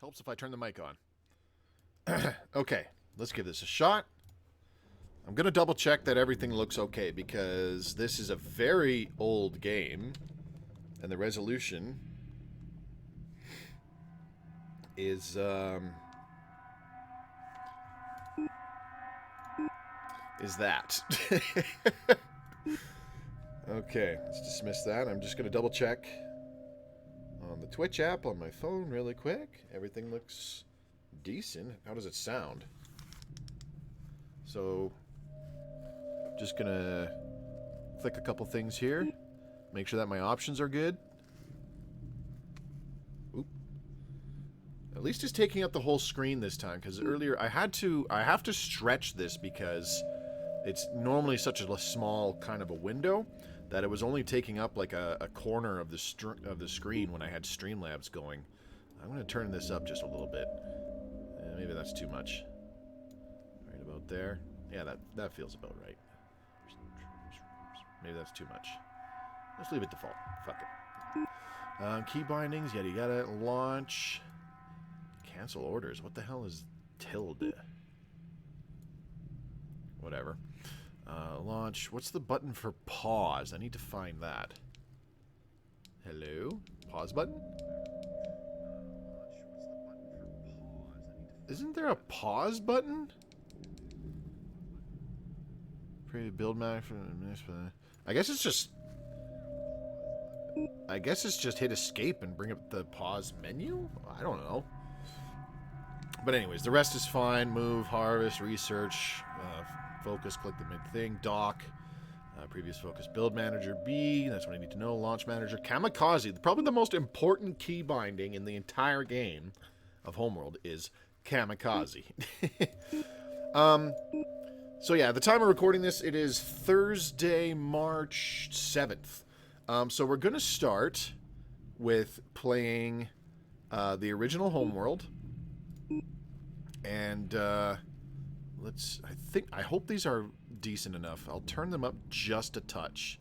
Helps if I turn the mic on. Okay, let's give this a shot. I'm going to double check that everything looks okay because this is a very old game and the resolution is that. Okay, let's dismiss that. I'm just going to double check on the Twitch app on my phone really quick. Everything looks decent. How does it sound? So, just going to click a couple things here. Make sure that my options are good. Oop. At least it's taking up the whole screen this time, because earlier I have to stretch this because it's normally such a small kind of a window that it was only taking up like a corner of the screen when I had Streamlabs going. I'm going to turn this up just a little bit. Maybe that's too much. Right about there. Yeah, that feels about right. Maybe that's too much. Let's leave it default. Fuck it. Key bindings, yada yada. Launch. Cancel orders. What the hell is tilde? Whatever. Launch. What's the button for pause? I need to find that. Hello? Pause button? Isn't there a pause button? Create a build map for I guess it's just hit escape and bring up the pause menu? I don't know. But anyways, the rest is fine. Move, harvest, research, focus, click the mid thing, dock, previous focus, build manager, B, that's what I need to know, launch manager, kamikaze. Probably the most important key binding in the entire game of Homeworld is kamikaze. So yeah, at the time of recording this, it is Thursday, March 7th. So we're going to start with playing the original Homeworld. And I hope these are decent enough. I'll turn them up just a touch.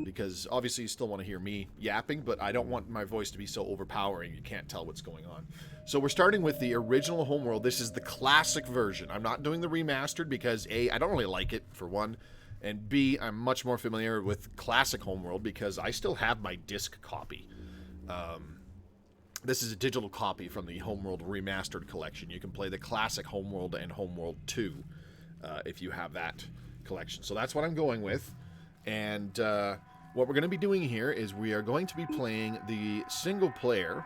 Because obviously you still want to hear me yapping, but I don't want my voice to be so overpowering you can't tell what's going on. So we're starting with the original Homeworld. This is the classic version. I'm not doing the remastered because A, I don't really like it, for one, and B, I'm much more familiar with classic Homeworld because I still have my disc copy. This is a digital copy from the Homeworld Remastered collection. You can play the classic Homeworld and Homeworld 2 if you have that collection. So that's what I'm going with. And what we're going to be doing here is we are going to be playing the single player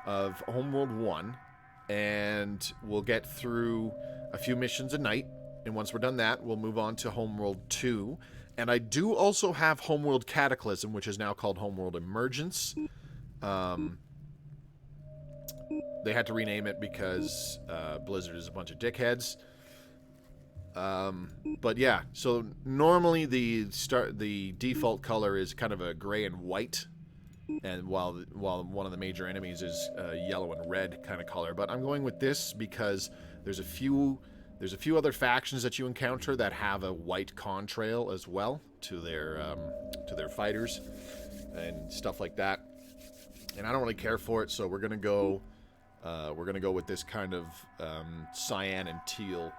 of Homeworld 1, and we'll get through a few missions a night, and once we're done that, we'll move on to Homeworld 2. And I do also have Homeworld Cataclysm, which is now called Homeworld Emergence. They had to rename it because Blizzard is a bunch of dickheads. But yeah, so normally the default color is kind of a gray and white, and while one of the major enemies is yellow and red kind of color. But I'm going with this because there's a few other factions that you encounter that have a white contrail as well to their fighters and stuff like that. And I don't really care for it, so we're gonna go with this kind of cyan and teal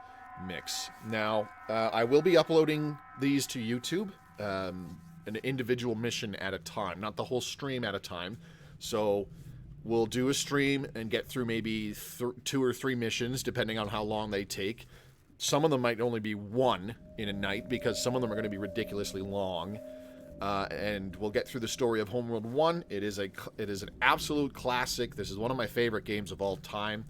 mix. Now, I will be uploading these to YouTube, an individual mission at a time, not the whole stream at a time. So we'll do a stream and get through maybe 2 or 3 missions, depending on how long they take. Some of them might only be 1 in a night, because some of them are going to be ridiculously long. And we'll get through the story of Homeworld 1. It is an absolute classic. This is one of my favorite games of all time.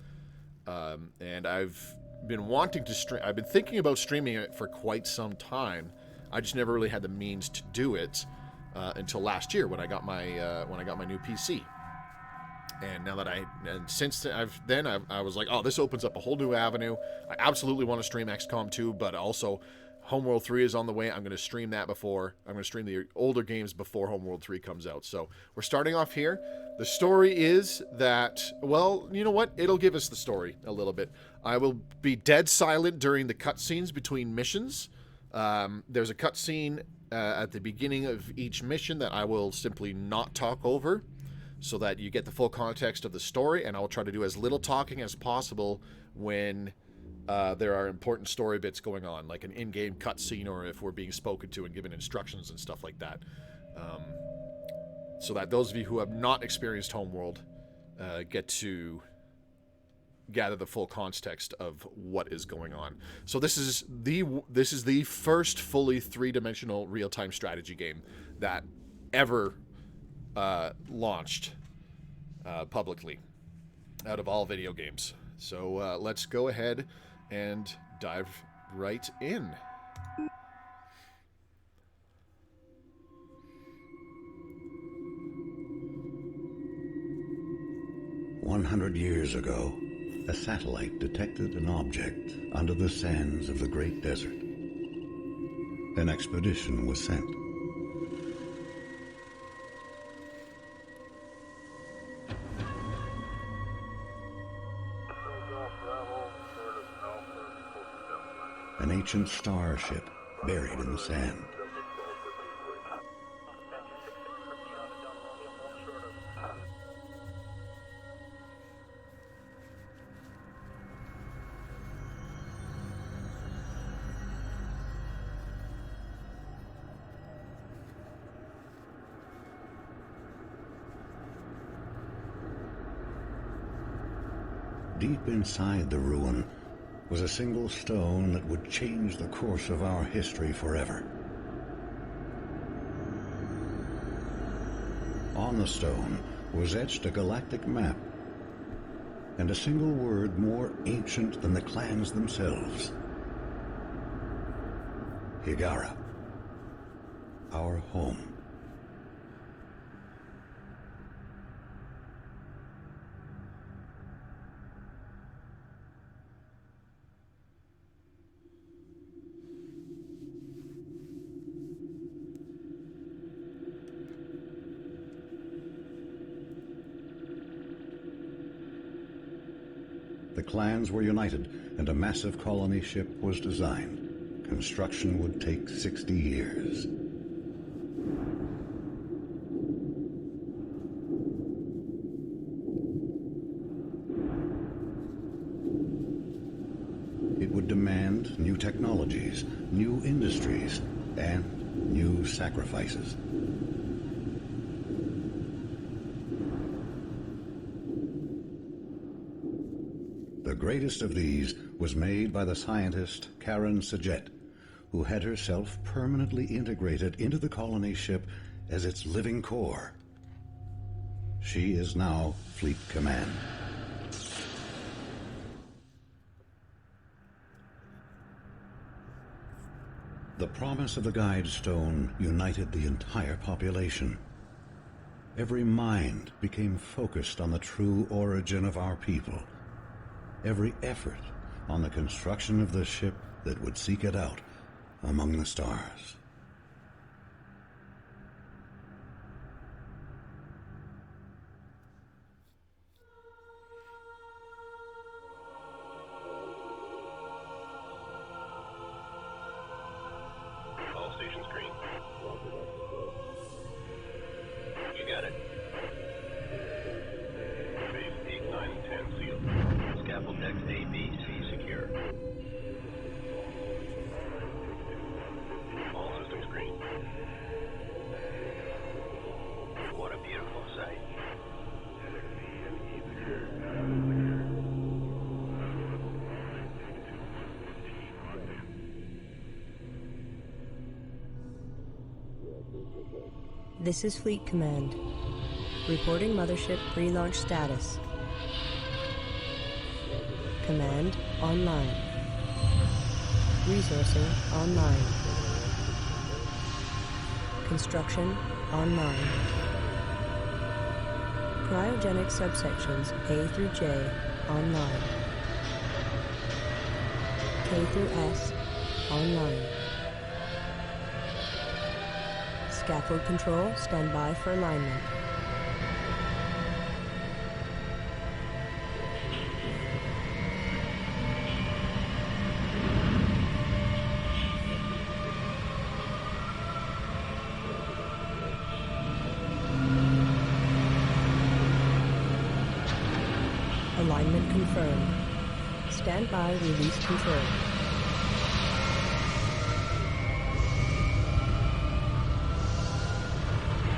And I've been wanting to stream. I've been thinking about streaming it for quite some time. I just never really had the means to do it until last year when I got my new PC. And now that since I was like, oh, this opens up a whole new avenue. I absolutely want to stream XCOM 2, but also Homeworld 3 is on the way. I'm going to stream that before. I'm going to stream the older games before Homeworld 3 comes out. So we're starting off here. The story is that, well, you know what? It'll give us the story a little bit. I will be dead silent during the cutscenes between missions. There's a cutscene at the beginning of each mission that I will simply not talk over. so that you get the full context of the story, and I will try to do as little talking as possible when there are important story bits going on, like an in-game cutscene, or if we're being spoken to and given instructions and stuff like that. So that those of you who have not experienced Homeworld get to gather the full context of what is going on. So this is the first fully three-dimensional real-time strategy game that ever launched publicly out of all video games. So let's go ahead and dive right in. "100 years ago, a satellite detected an object under the sands of the Great Desert. An expedition was sent. An ancient starship buried in the sand. Deep inside the ruin was a single stone that would change the course of our history forever. On the stone was etched a galactic map, and a single word more ancient than the clans themselves. Hiigara, our home. The clans were united, and a massive colony ship was designed. Construction would take 60 years. It would demand new technologies, new industries, and new sacrifices. The greatest of these was made by the scientist Karen Sajet, who had herself permanently integrated into the colony ship as its living core. She is now Fleet Command. The promise of the Guide Stone united the entire population. Every mind became focused on the true origin of our people. Every effort on the construction of the ship that would seek it out among the stars. All stations green. You got it. Phase 8, 9, 10 sealed. Scaffold decks A, B, C secure. All systems green. What a beautiful sight. This is Fleet Command. Reporting Mothership pre-launch status. Command online. Resourcing online. Construction online. Cryogenic subsections A through J online. K through S online. Scaffold control, stand by for alignment. Alignment confirmed. Stand by, release control.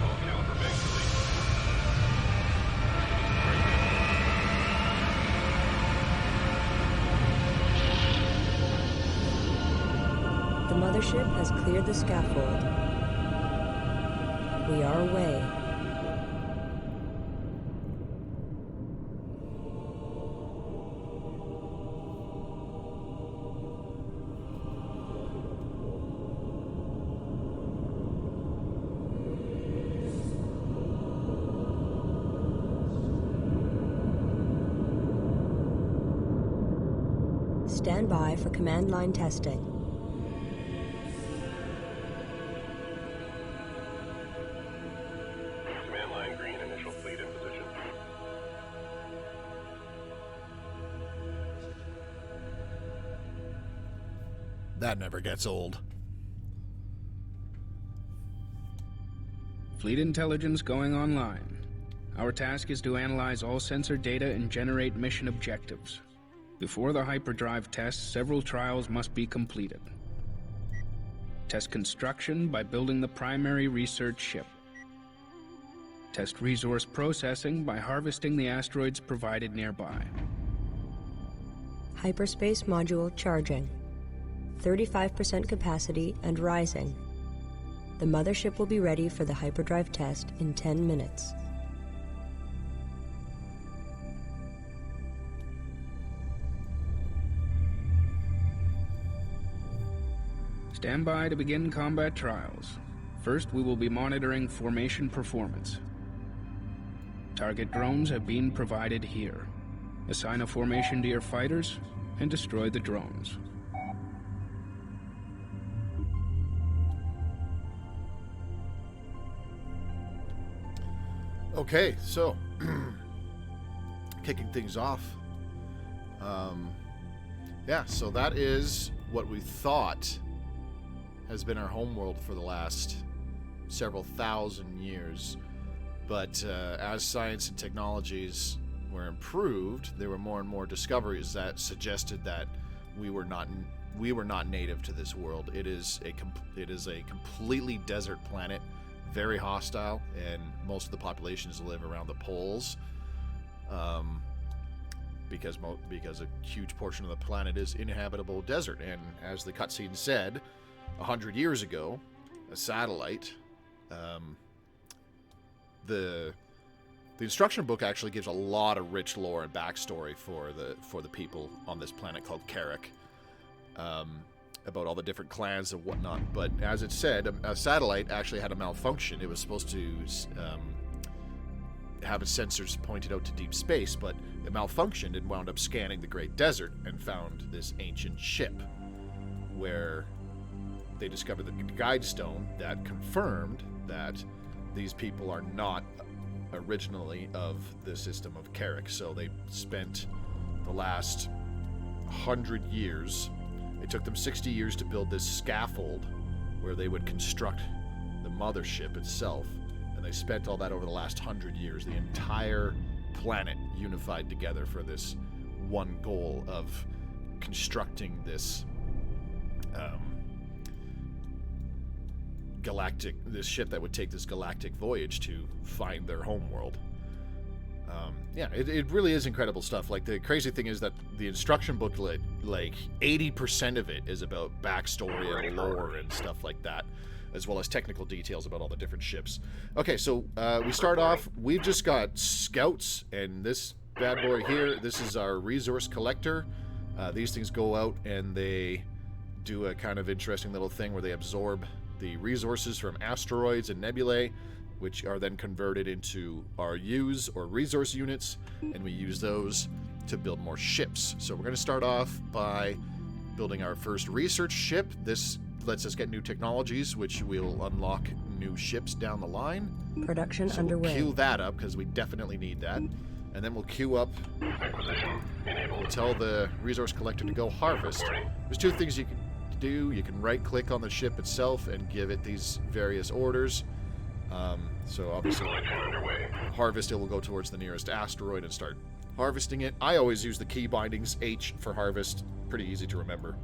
All caliber bank release. The mothership has cleared the scaffold. We are away. Stand by for command line testing. Command line green, initial fleet in position. That never gets old. Fleet intelligence going online. Our task is to analyze all sensor data and generate mission objectives. Before the hyperdrive test, several trials must be completed. Test construction by building the primary research ship. Test resource processing by harvesting the asteroids provided nearby. Hyperspace module charging. 35% capacity and rising. The mothership will be ready for the hyperdrive test in 10 minutes. Stand by to begin combat trials. First, we will be monitoring formation performance. Target drones have been provided here. Assign a formation to your fighters and destroy the drones. Okay, so kicking things off. Yeah, so that is what we thought has been our homeworld for the last several thousand years. But as science and technologies were improved, there were more and more discoveries that suggested that we were not native to this world. It is a completely desert planet, very hostile, and most of the populations live around the poles. Because a huge portion of the planet is inhabitable desert. And as the cutscene said, 100 years ago, a satellite, the instruction book actually gives a lot of rich lore and backstory for the people on this planet called Carrick, about all the different clans and whatnot. But as it said, a satellite actually had a malfunction. It was supposed to have its sensors pointed out to deep space, but it malfunctioned and wound up scanning the Great Desert and found this ancient ship where they discovered the guide stone that confirmed that these people are not originally of the system of Carrick. So they spent the last 100 years. It took them 60 years to build this scaffold where they would construct the mothership itself. And they spent all that over the last 100 years. The entire planet unified together for this one goal of constructing this this ship that would take this galactic voyage to find their homeworld. Yeah, it really is incredible stuff. Like, the crazy thing is that the instruction booklet, like 80% of it is about backstory and lore and stuff like that, as well as technical details about all the different ships. Okay, so we start off, we've just got scouts, and this bad boy here, this is our resource collector. These things go out and they do a kind of interesting little thing where they absorb the resources from asteroids and nebulae, which are then converted into RUs, or resource units, and we use those to build more ships. So we're going to start off by building our first research ship. This lets us get new technologies, which will unlock new ships down the line. Production So underway. we'll queue that up, because we definitely need that. And then we'll queue up, we'll tell the resource collector to go harvest. There's two things you can do. You can right-click on the ship itself and give it these various orders. So obviously, harvest, it will go towards the nearest asteroid and start harvesting it. I always use the key bindings, H for harvest. Pretty easy to remember.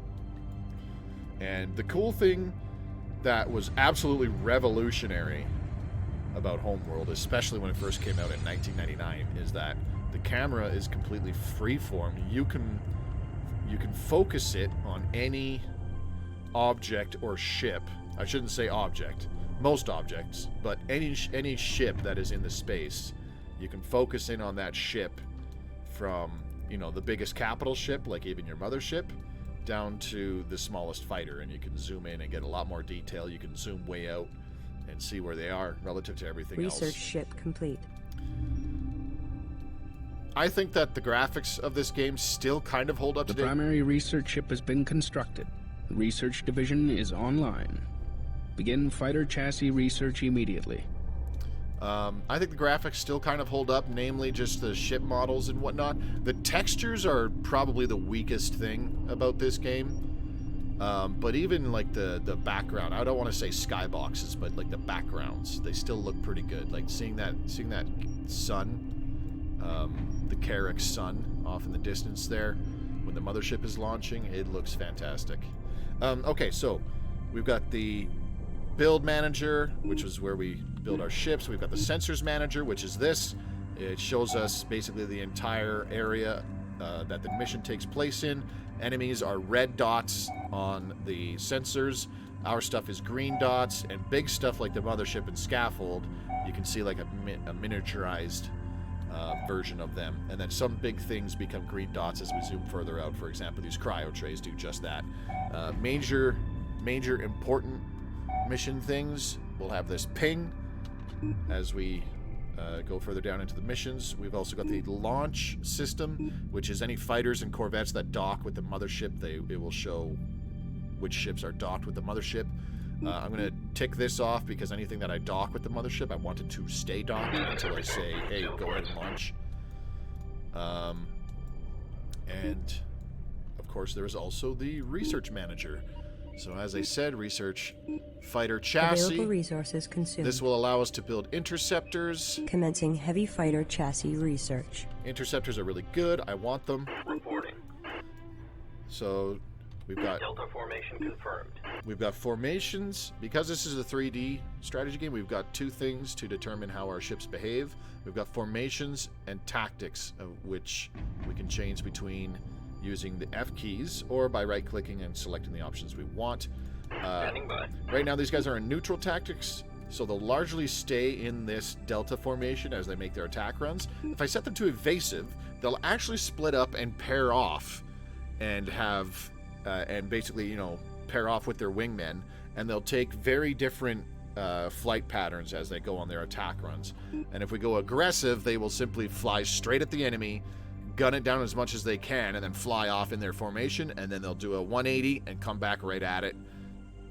And the cool thing that was absolutely revolutionary about Homeworld, especially when it first came out in 1999, is that the camera is completely freeform. You can focus it on any object or ship. I shouldn't say object. Most objects, but any ship that is in the space, you can focus in on that ship from, you know, the biggest capital ship, like even your mothership, down to the smallest fighter, and you can zoom in and get a lot more detail. You can zoom way out and see where they are relative to everything else. Research ship complete. I think that the graphics of this game still kind of hold up The today. primary research ship has been constructed. The research division is online. Begin fighter chassis research immediately. I think the graphics still kind of hold up, namely just the ship models and whatnot. The textures are probably the weakest thing about this game. But even like the background, I don't want to say skyboxes, but like the backgrounds, they still look pretty good. Like seeing that sun, the Carrick sun off in the distance there, when the mothership is launching, it looks fantastic. Okay, so we've got the build manager, which is where we build our ships. We've got the sensors manager, which is this. It shows us basically the entire area that the mission takes place in. Enemies are red dots on the sensors. Our stuff is green dots, and big stuff like the mothership and scaffold, you can see like a miniaturized version of them. And then some big things become green dots as we zoom further out. For example, these cryo trays do just that. Major important mission things, we'll have this ping as we go further down into the missions. We've also got the launch system, which is any fighters and corvettes that dock with the mothership. It will show which ships are docked with the mothership. I'm going to tick this off because anything that I dock with the mothership, I want it to stay docked until I say, hey, go ahead and launch. And of course, there is also the research manager. So as I said, research fighter chassis. Available resources consumed. This will allow us to build interceptors. Commencing heavy fighter chassis research. Interceptors are really good. I want them. Reporting. So we've got Delta formation confirmed. We've got formations. Because this is a 3D strategy game, we've got two things to determine how our ships behave. We've got formations and tactics, of which we can change between using the F keys or by right-clicking and selecting the options we want. Standing by. Right now, these guys are in neutral tactics, so they'll largely stay in this delta formation as they make their attack runs. If I set them to evasive, they'll actually split up and pair off and have, and basically, you know, pair off with their wingmen, and they'll take very different flight patterns as they go on their attack runs. And if we go aggressive, they will simply fly straight at the enemy, gun it down as much as they can, and then fly off in their formation, and then they'll do a 180 and come back right at it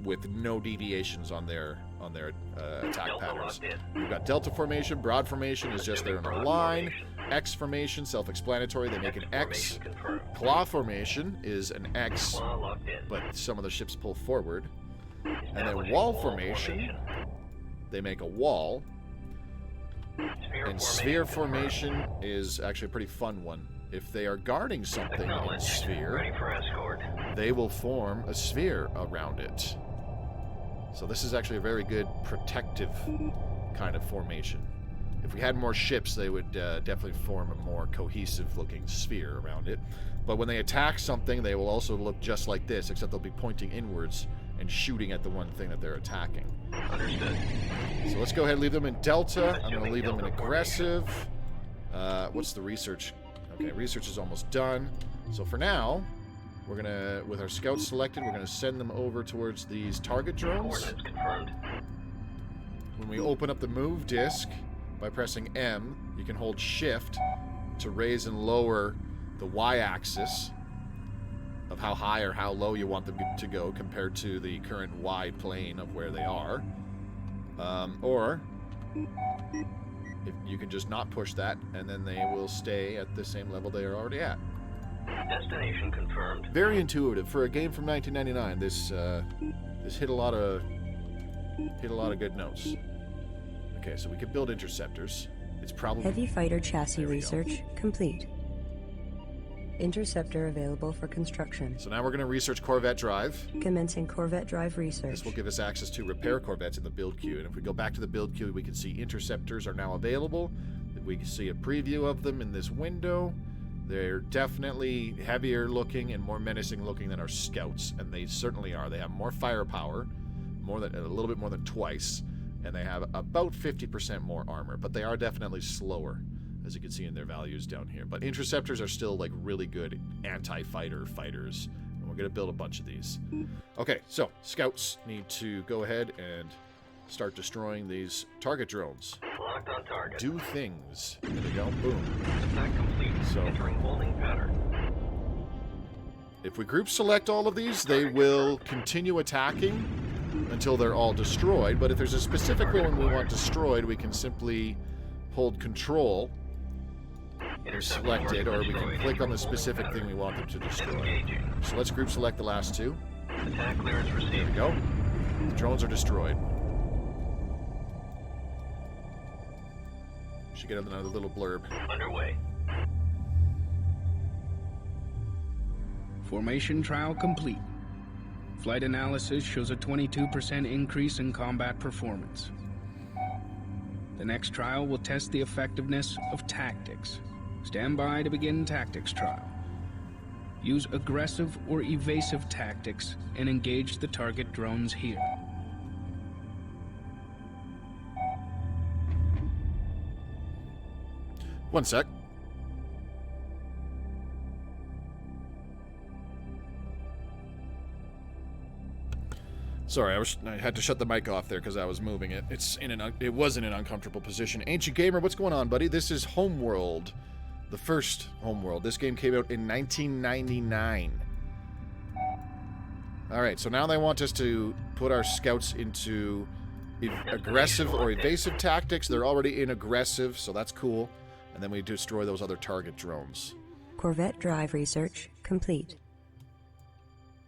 with no deviations on their attack Delta patterns. locked in. We've got delta formation. Broad formation is just there in a Broad line. formation. X formation, self-explanatory. They make an X. Formation confirmed. Claw formation is an X, Claw locked in. but some of the ships pull forward. And then Establishing wall formation, they make a wall. And sphere formation is actually a pretty fun one. If they are guarding something in Acknowledged. sphere, Ready for escort. they will form a sphere around it. So this is actually a very good protective kind of formation. If we had more ships, they would definitely form a more cohesive looking sphere around it. But when they attack something, they will also look just like this, except they'll be pointing inwards and shooting at the one thing that they're attacking. Understood. So let's go ahead and leave them in Delta. I'm going to leave them in aggressive. What's the research? Okay, research is almost done. So for now, we're going to, with our scouts selected, we're going to send them over towards these target drones. Coordinates confirmed. When we open up the move disc by pressing M, you can hold shift to raise and lower the y-axis of how high or how low you want them to go compared to the current y plane of where they are. Or if you can just not push that, and then they will stay at the same level they are already at. Destination confirmed. Very intuitive for a game from 1999. This hit a lot of good notes. Okay, so we could build interceptors. It's probably Heavy fighter chassis There we go. research complete. Interceptor available for construction. So now we're going to research Corvette Drive. Commencing Corvette Drive research. This will give us access to repair Corvettes in the build queue. And if we go back to the build queue, we can see interceptors are now available. We can see a preview of them in this window. They're definitely heavier looking and more menacing looking than our scouts, and they certainly are. They have more firepower, a little bit more than twice, and they have about 50% more armor, but they are definitely slower, as you can see in their values down here. But interceptors are still like really good anti-fighter fighters, and we're going to build a bunch of these. Okay, so scouts need to go ahead and start destroying these target drones. Locked on target. Do things. There we go. Boom. Attack complete. So- Entering holding pattern. If we group select all of these, they will continue attacking until they're all destroyed. But if there's a specific one we want destroyed, we can simply hold control and select it, or we can click on the specific thing we want them to destroy. Engaging. So let's group select the last two. Attack clearance There we received. go. The drones are destroyed. Should get another little blurb. Underway. Formation trial complete. Flight analysis shows a 22% increase in combat performance. The next trial will test the effectiveness of tactics. Stand by to begin tactics trial. Use aggressive or evasive tactics and engage the target drones here. One sec. Sorry, I had to shut the mic off there because I was moving it. It was in an uncomfortable position. Ancient Gamer, what's going on, buddy? This is Homeworld, the first Homeworld. This game came out in 1999. All right, so now they want us to put our scouts into aggressive or evasive tactics. They're already in aggressive, so that's cool. And then we destroy those other target drones. Corvette Drive research complete.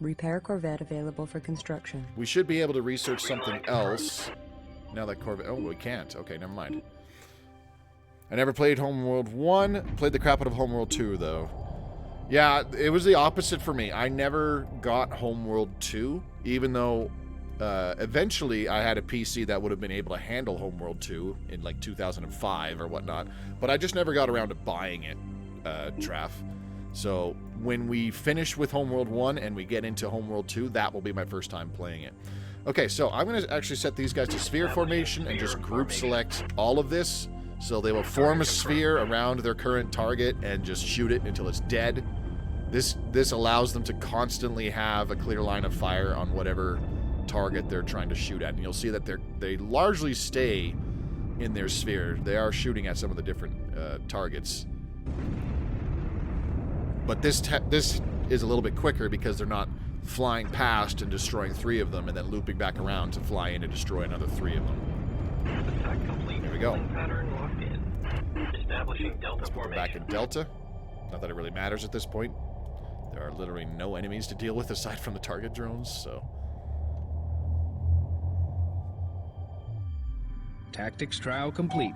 Repair Corvette available for construction. We should be able to research something else. Now that Corvette... Oh, we can't. Okay, never mind. I never played Homeworld 1. Played the crap out of Homeworld 2, though. Yeah, it was the opposite for me. I never got Homeworld 2, even though eventually I had a PC that would have been able to handle Homeworld 2 in like 2005 or whatnot. But I just never got around to buying it, Traff. So when we finish with Homeworld 1 and we get into Homeworld 2, that will be my first time playing it. Okay, so I'm going to actually set these guys to sphere formation and just group select all of this. So they will form a sphere around their current target and just shoot it until it's dead. This allows them to constantly have a clear line of fire on whatever target they're trying to shoot at. And you'll see that they largely stay in their sphere. They are shooting at some of the different targets. But this is a little bit quicker because they're not flying past and destroying 3 of them and then looping back around to fly in and destroy another 3 of them. Attack complete. There we go. Pattern locked in. Establishing Delta Let's put them back in Delta. Not that it really matters at this point. There are literally no enemies to deal with aside from the target drones, so... Tactics trial complete.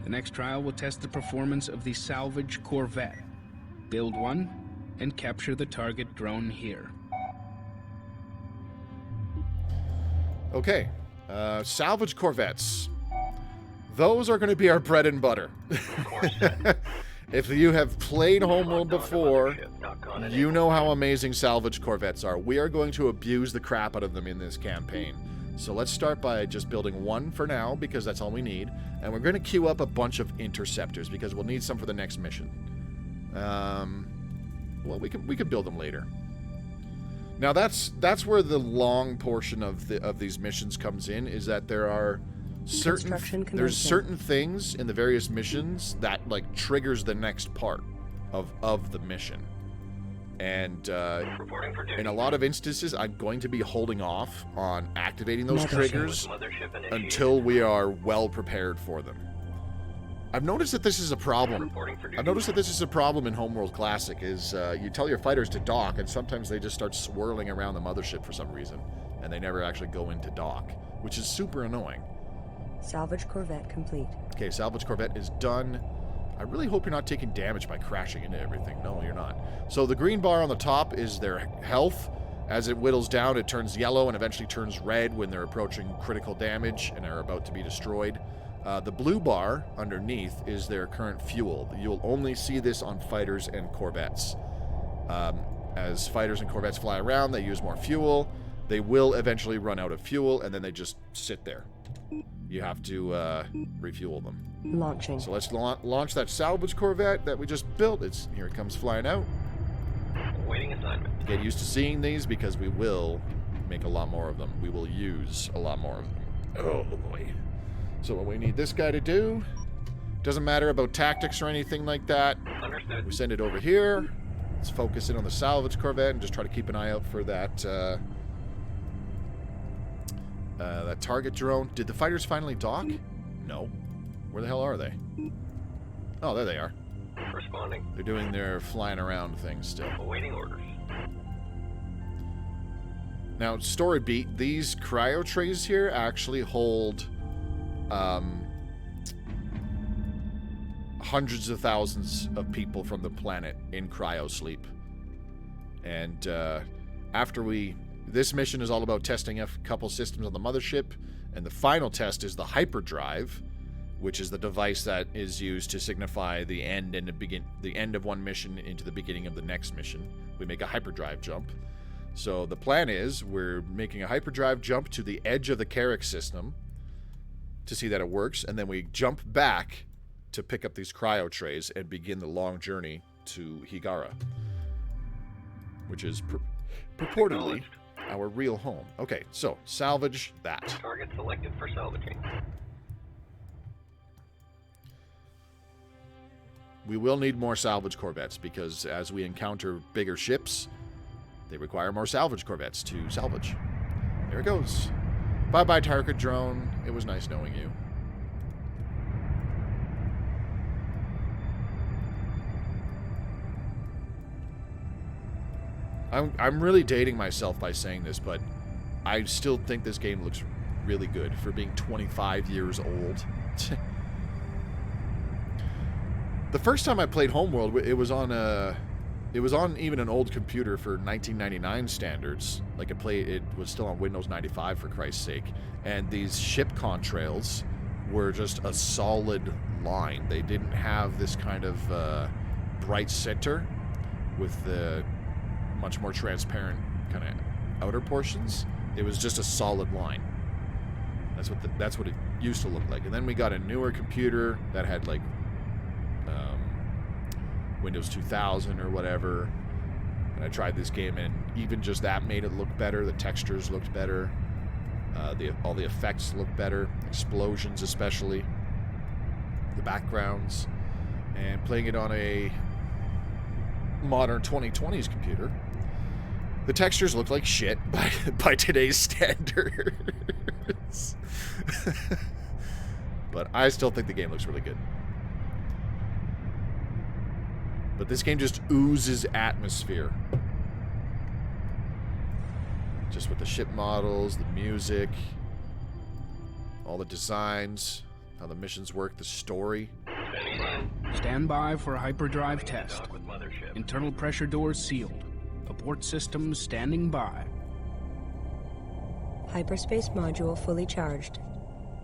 The next trial will test the performance of the Salvage Corvette. Build one and capture the target drone here. Okay. Salvage Corvettes. Those are going to be our bread and butter. If you have played Homeworld before, you know how amazing Salvage Corvettes are. We are going to abuse the crap out of them in this campaign. So let's start by just building one for now, because that's all we need. And we're going to queue up a bunch of interceptors, because we'll need some for the next mission. Well, we could build them later. Now that's where the long portion of these missions comes in, is that there are certain things in the various missions that like triggers the next part of the mission. And in a lot of instances, I'm going to be holding off on activating those triggers until we are well prepared for them. I've noticed that this is a problem. I've noticed that this is a problem in Homeworld Classic, is you tell your fighters to dock, and sometimes they just start swirling around the mothership for some reason, and they never actually go into dock, which is super annoying. Salvage Corvette complete. Okay, Salvage Corvette is done. I really hope you're not taking damage by crashing into everything. No, you're not. So the green bar on the top is their health. As it whittles down, it turns yellow and eventually turns red when they're approaching critical damage and are about to be destroyed. The blue bar underneath is their current fuel. You'll only see this on fighters and corvettes. As fighters and corvettes fly around, they use more fuel. They will eventually run out of fuel, and then they just sit there. You have to refuel them. Launching. So let's launch that Salvage Corvette that we just built. Here it comes flying out. Awaiting assignment. Get used to seeing these because we will make a lot more of them. We will use a lot more of them. Oh boy. So what we need this guy to do, doesn't matter about tactics or anything like that. Understood. We send it over here. Let's focus in on the Salvage Corvette and just try to keep an eye out for that that target drone. Did the fighters finally dock? No. Where the hell are they? Oh, there they are. Responding. They're doing their flying around thing still. Awaiting orders. Now, story beat, these cryo trays here actually hold hundreds of thousands of people from the planet in cryo sleep. And this mission is all about testing a couple systems on the mothership, and the final test is the hyperdrive, which is the device that is used to signify the end and the end of one mission into the beginning of the next mission. We make a hyperdrive jump. So the plan is we're making a hyperdrive jump to the edge of the Carrick system to see that it works, and then we jump back to pick up these cryo trays and begin the long journey to Hiigara, which is purportedly our real home. Okay, so salvage that. Target selected for salvaging. We will need more salvage corvettes because as we encounter bigger ships, they require more salvage corvettes to salvage. There it goes. Bye-bye, target drone. It was nice knowing you. I'm really dating myself by saying this, but I still think this game looks really good for being 25 years old. The first time I played Homeworld, it was on even an old computer for 1999 standards. Like it was still on Windows 95 for Christ's sake. And these ship contrails were just a solid line. They didn't have this kind of bright center with the much more transparent kind of outer portions. It was just a solid line. That's what it used to look like. And then we got a newer computer that had like Windows 2000 or whatever, and I tried this game, and even just that made it look better. The textures looked better, all the effects looked better, explosions especially, the backgrounds. And playing it on a modern 2020s computer, the textures look like shit by today's standards. But I still think the game looks really good. But this game just oozes atmosphere. Just with the ship models, the music, all the designs, how the missions work, the story. Stand by for a hyperdrive test. Dock with Mothership. Internal pressure doors sealed. Abort systems standing by. Hyperspace module fully charged.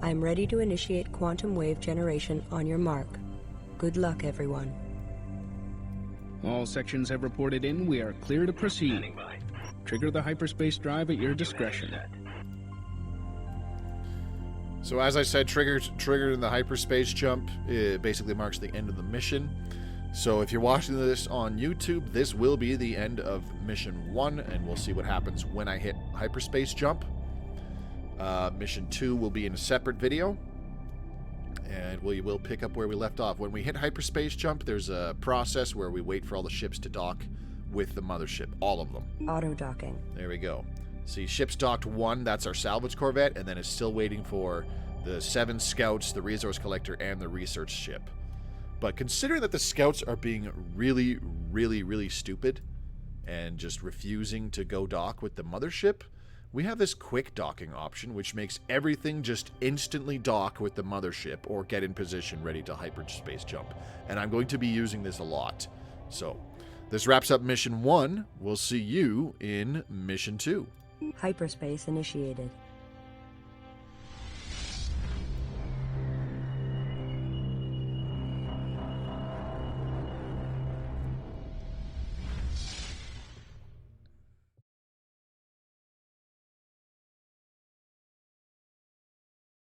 I am ready to initiate quantum wave generation on your mark. Good luck, everyone. All sections have reported in. We are clear to proceed. Standing by. Trigger the hyperspace drive at your discretion. So as I said, triggering the hyperspace jump, it basically marks the end of the mission. So if you're watching this on YouTube, this will be the end of mission 1, and we'll see what happens when I hit hyperspace jump. Mission 2 will be in a separate video, and we will pick up where we left off. When we hit hyperspace jump, there's a process where we wait for all the ships to dock with the mothership, all of them. Auto docking. There we go. See, ships docked 1, that's our salvage corvette, and then it's still waiting for the 7 scouts, the resource collector, and the research ship. But considering that the scouts are being really, really, really stupid and just refusing to go dock with the mothership, we have this quick docking option, which makes everything just instantly dock with the mothership or get in position ready to hyperspace jump. And I'm going to be using this a lot. So, this wraps up Mission 1. We'll see you in Mission 2. Hyperspace initiated.